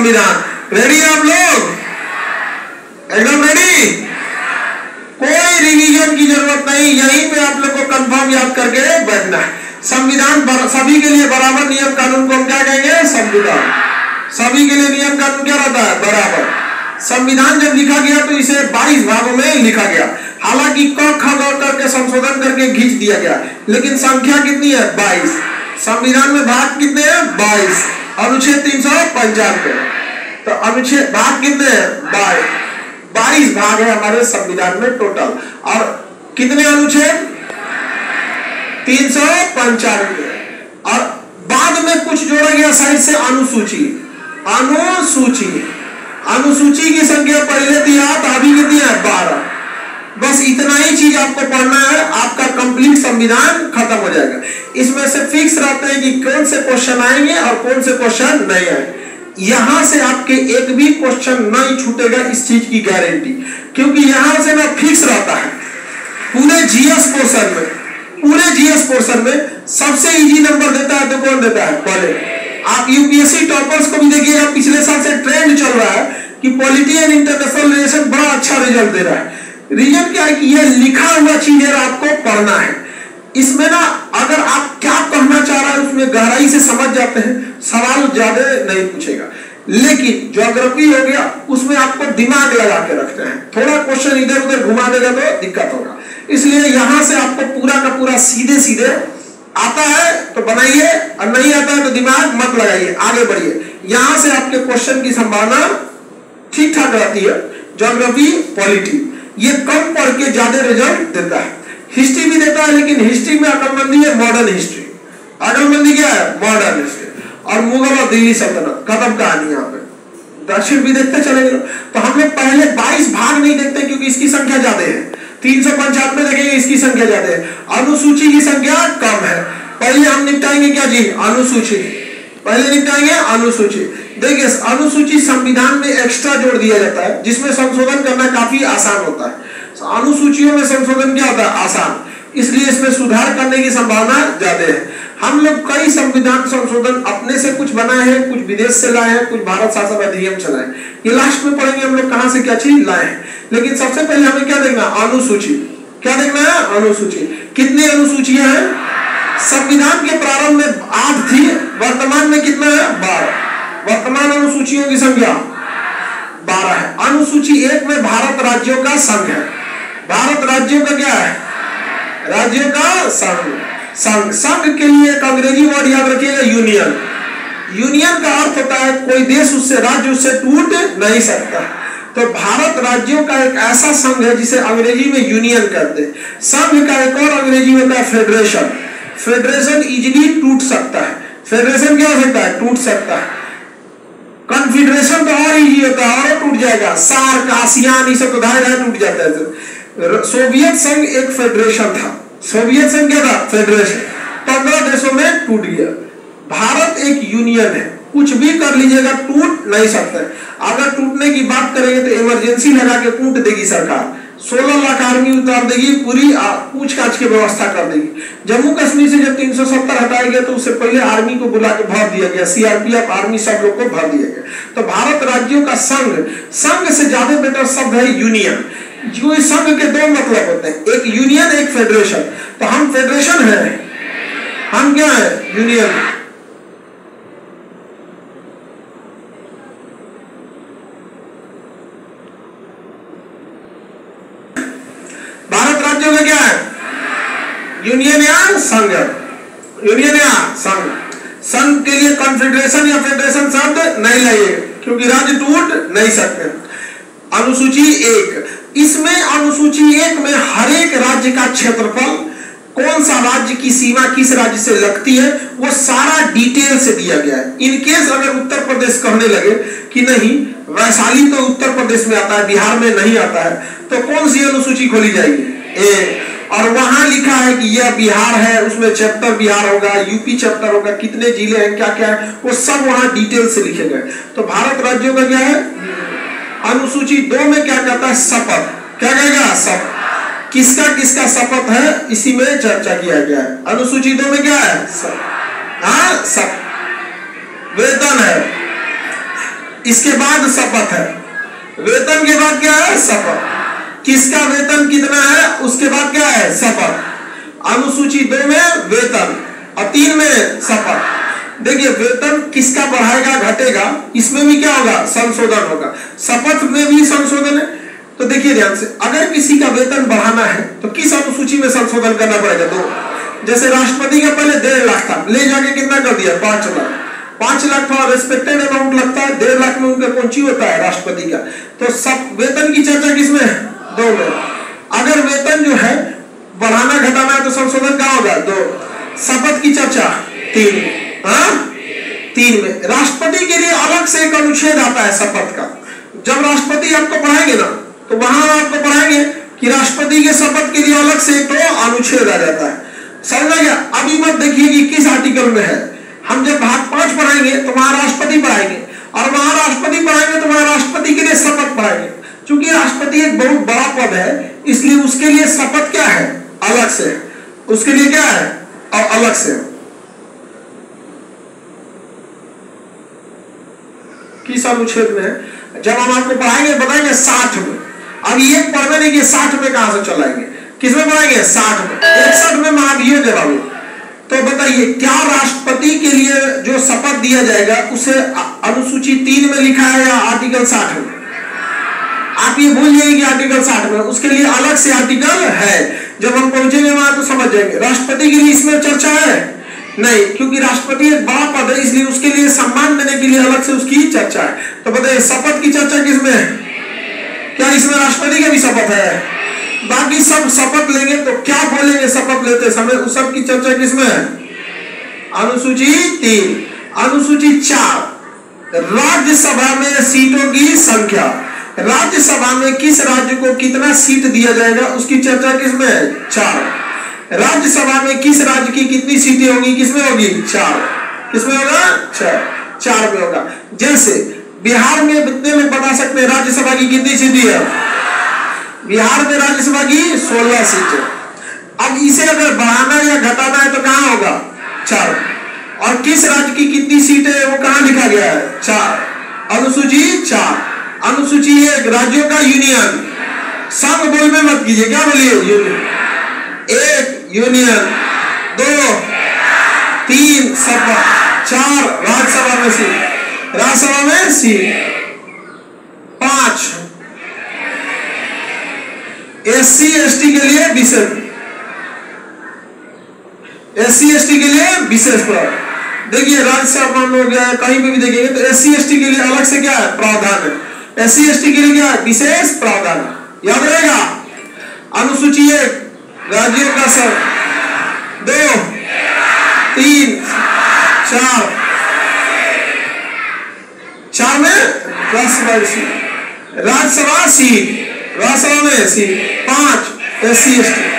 संविधान। रेडी आप लोग? एकदम रेडी? कोई रिवीजन की जरूरत नहीं, यहीं पे आप लोग को कंफर्म याद करके बैठना है। संविधान सभी के लिए बराबर, नियम कानून को हम क्या कहेंगे? संविधान। सभी के लिए नियम कानून क्या रहता है? बराबर। संविधान जब लिखा गया तो इसे 22 भागों में लिखा गया, हालांकि क ख ग करके संशोधन करके खींच दिया गया, लेकिन संख्या कितनी है? 22। संविधान में भाग कितने हैं? 22। अनुच्छेद 395। तो अनुच्छेद भाग कितने हैं? 22 भाग है हमारे संविधान में टोटल। और कितने अनुच्छेद? 395। और बाद में कुछ जोड़ा गया साइड से, अनुसूची। अनुसूची, अनुसूची की संख्या पहले थी 8, अभी कितनी है? 12। बस इतना ही चीज आपको पढ़ना है, आपका कंप्लीट संविधान खत्म हो जाएगा। इसमें से फिक्स रहते हैं कि कौन से क्वेश्चन आएंगे और कौन से क्वेश्चन नहीं आएंगे। यहां से आपके एक भी क्वेश्चन नहीं छूटेगा, इस चीज की गारंटी, क्योंकि यहां से ना फिक्स रहता है। पूरे जीएस पोर्शन में, पूरे जीएस पोर्शन में सबसे इजी नंबर देता है तो कौन देता है? पहले आप यूपीएससी टॉपर्स को भी देखिएगा, पिछले साल से ट्रेंड चल रहा है कि पॉलिटी एंड इंटरनेशनल रिलेशन बड़ा अच्छा रिजल्ट दे रहा है। रीजन क्या है कि ये लिखा हुआ चीज है, आपको पढ़ना है। इसमें ना अगर आप क्या कहना चाह रहे हैं उसमें गहराई से समझ जाते हैं, सवाल ज्यादा नहीं पूछेगा। लेकिन ज्योग्राफी हो गया, उसमें आपको दिमाग लगा के रखना है, थोड़ा क्वेश्चन इधर उधर घुमा देगा तो दिक्कत होगा। इसलिए यहां से आपको पूरा का पूरा सीधे सीधे आता है तो बनाइए, और नहीं आता है तो दिमाग मत लगाइए, आगे बढ़िए। यहां से आपके क्वेश्चन की संभावना ठीक ठाक रहती है। ज्योग्राफी, पॉलिटी ये कम पढ़ के ज्यादा रिजल्ट देता है। हिस्ट्री भी देता है, लेकिन हिस्ट्री में अकलमंदी है मॉडर्न हिस्ट्री। अकलमंदी क्या है? Modern history. और मुगल और दिल्ली सल्तनत, खत्म कहानी। यहाँ पे दक्षिण भी देखते चलेंगे। तो हम लोग पहले 22 भाग नहीं देखते क्योंकि इसकी संख्या ज्यादा है। 395 देखेंगे, इसकी संख्या ज्यादा है। अनुसूची की संख्या कम है। पहले हम निपटाएंगे क्या जी? अनुसूची। पहले निपटाएंगे अनुसूची। देखिए अनुसूची संविधान में एक्स्ट्रा जोड़ दिया जाता है, जिसमें संशोधन करना काफी आसान होता है। अनुसूचियों में संशोधन क्या होता है? आसान, इसलिए इसमें सुधार करने की संभावना ज्यादा है। हम लोग कई संविधान संशोधन अपने से कुछ बनाए हैं, कुछ विदेश से लाए हैं, कुछ भारत शासन अधिनियम चलाए। ये लास्ट में पढ़ेंगे हम लोग कहां से क्या चीज लाए हैं। लेकिन सबसे पहले हमें क्या देखना? अनुसूची। क्या देखना है? अनुसूची। कितनी अनुसूचियां हैं? संविधान के प्रारंभ में 8 थी, वर्तमान में कितना है? 12। वर्तमान अनुसूचियों की संख्या 12 है। अनुसूची 1 में भारत राज्यों का संघ है। भारत राज्यों का क्या है? राज्यों का संघ। संघ, संघ के लिए एक अंग्रेजी वर्ड याद रखिएगा, यूनियन। यूनियन का अर्थ होता है कोई देश उससे, राज्य उससे टूट नहीं सकता। तो भारत राज्यों का एक ऐसा संघ है जिसे अंग्रेजी में यूनियन कहते हैं। संघ का एक और अंग्रेजी होता है फेडरेशन। फेडरेशन इजीली टूट सकता है। फेडरेशन क्या हो सकता है? टूट सकता है। कॉन्फेडरेशन तो और इजी होता है, और टूट जाएगा। सार्क, आसियान, ये सब तो धाए टूट जाता है। सोवियत संघ एक फेडरेशन था। सोवियत संघ क्या था? फेडरेशन। 15 देशों में टूट गया। भारत एक यूनियन है, कुछ भी कर लीजिएगा टूट नहीं सकता। अगर टूटने की बात करेंगे तो इमरजेंसी लगा के कूट देगी सरकार। 16 लाख आर्मी उतार देगी, पूरी पूछताछ की व्यवस्था कर देगी। जम्मू कश्मीर से जब 370 हटाया गया तो उससे पहले आर्मी को बुला के भर दिया गया, सीआरपीएफ आर्मी सब लोग को भर दिया गया। तो भारत राज्यों का संघ, संघ से ज्यादा बेटर शब्द है यूनियन। जो संघ के दो मतलब होते हैं, एक यूनियन, एक फेडरेशन। तो हम फेडरेशन है, हम क्या है? यूनियन। भारत राज्यों का क्या है? यूनियन या संघ। यूनियन या संघ। संघ के लिए कॉन्फेडरेशन या फेडरेशन शब्द नहीं लाइए, क्योंकि राज्य टूट नहीं सकते। अनुसूची 1, इसमें अनुसूची 1 में हर एक राज्य का क्षेत्रफल, कौन सा राज्य की सीमा किस राज्य से लगती है, वो सारा डिटेल से दिया गया है। इनकेस अगर उत्तर प्रदेश कहने लगे कि नहीं वैशाली तो उत्तर प्रदेश में आता है, बिहार में नहीं आता है, तो कौन सी अनुसूची खोली जाएगी? ए। और वहां लिखा है कि यह बिहार है, उसमें चैप्टर बिहार होगा, यूपी चैप्टर होगा, कितने जिले हैं, क्या क्या है, वो सब वहां डिटेल से लिखे गए। तो भारत राज्यों का क्या है? अनुसूची 2 में क्या कहता है? शपथ। क्या कहेगा? शपथ। किसका किसका शपथ है, इसी में चर्चा किया गया है। अनुसूची 2 में क्या है? शपथ। वेतन है। इसके बाद शपथ है। वेतन के बाद क्या है? शपथ। किसका वेतन कितना है उसके बाद क्या है? शपथ। अनुसूची 2 में वेतन और 3 में शपथ। देखिए वेतन किसका बढ़ाएगा घटेगा, इसमें भी क्या होगा? संशोधन होगा। शपथ में भी संशोधन है। तो देखिए ध्यान से, अगर किसी का वेतन बढ़ाना है तो किस अनुसूची में संशोधन करना पड़ेगा? 2। जैसे राष्ट्रपति का पहले 1.5 लाख था, ले जाके कितना कर दिया? 5 लाख। 5 लाख थोड़ा रेस्पेक्टेड अमाउंट लगता है, 1.5 लाख में उनका कौन सी होता है? राष्ट्रपति का। तो सब वेतन की चर्चा किसमें है? 2 में। अगर वेतन जो है बढ़ाना घटाना है तो संशोधन क्या होगा? 2। शपथ की चर्चा 3 में। 3 में। राष्ट्रपति के लिए अलग से एक अनुच्छेद आता है शपथ का। जब राष्ट्रपति आपको पढ़ाएंगे ना तो वहां आपको पढ़ाएंगे कि राष्ट्रपति के शपथ के लिए अलग से एक अनुच्छेद आ जाता है। समझ गया? अभी मत देखिए कि किस आर्टिकल में है। हम जब भाग 5 पढ़ाएंगे तो वहां राष्ट्रपति पढ़ाएंगे, और वहां राष्ट्रपति पढ़ाएंगे तो वहां राष्ट्रपति के लिए शपथ पढ़ाएंगे। क्योंकि राष्ट्रपति एक बहुत बड़ा पद है, इसलिए उसके लिए शपथ क्या है? अलग से। उसके लिए क्या है? और अलग से। किस अनुच्छेद में? जब हम आपको पढ़ाएंगे बताएंगे 60 में। अब ये पढ़ने नहीं कि 60 में कहां से चलाएंगे, किसमें पढ़ाएंगे? 60 में। 61 में महाभियोग जवाब। तो बताइए क्या राष्ट्रपति के लिए जो शपथ दिया जाएगा उसे अनुसूची 3 में लिखा है या आर्टिकल 60 में? आप ये भूल जाइए कि आर्टिकल 60 में, उसके लिए अलग से आर्टिकल है। जब हम पहुंचेंगे वहां तो समझ जाएंगे। राष्ट्रपति के लिए इसमें चर्चा है नहीं, क्योंकि राष्ट्रपति एक बड़ा पद है, इसलिए उसके लिए सम्मान देने के लिए अलग से उसकी चर्चा है। तो बताइए शपथ की चर्चा किसमें है? क्या इसमें राष्ट्रपति का भी शपथ है? बाकी सब शपथ लेंगे तो क्या बोलेंगे शपथ लेते समय, उस सब की चर्चा किसमें है? अनुसूची 3। अनुसूची 4, राज्यसभा में सीटों की संख्या। राज्यसभा में किस राज्य को कितना सीट दिया जाएगा उसकी चर्चा किसमें है? 4। राज्यसभा में किस राज्य की कितनी सीटें होगी? किसमें होगी? 4। किसमें होगा? 4 में होगा। जैसे बिहार में कितने लोग बता सकते हैं राज्यसभा की कितनी सीटें है? बिहार में राज्यसभा की 16 सीटें। अब इसे अगर बढ़ाना या घटाना है तो कहां होगा? 4। और किस राज्य की कितनी सीटें है वो कहां लिखा गया है? 4। अनुसूची 4। अनुसूची 1, राज्यों का यूनियन। संघ बोल में मत कीजिए, क्या बोलिए? यूनियन। 1 यूनियन, 2 3 सभा, 4 राज्यसभा में सीट। राज्यसभा में सीट 5 SC ST के लिए विशेष, SC ST के लिए विशेष पद। देखिए राज्यसभा में हो गया, कहीं पे भी देखेंगे तो SC ST के लिए अलग से क्या है? प्रावधान है। SC ST के लिए क्या है? विशेष प्रावधान। याद रहेगा? अनुसूची 1, राज्यों का सब 2 3 4 4 में राज्यसभा सीट, राज्यसभा सीट, राज्यसभा में सीट 5 SC ST।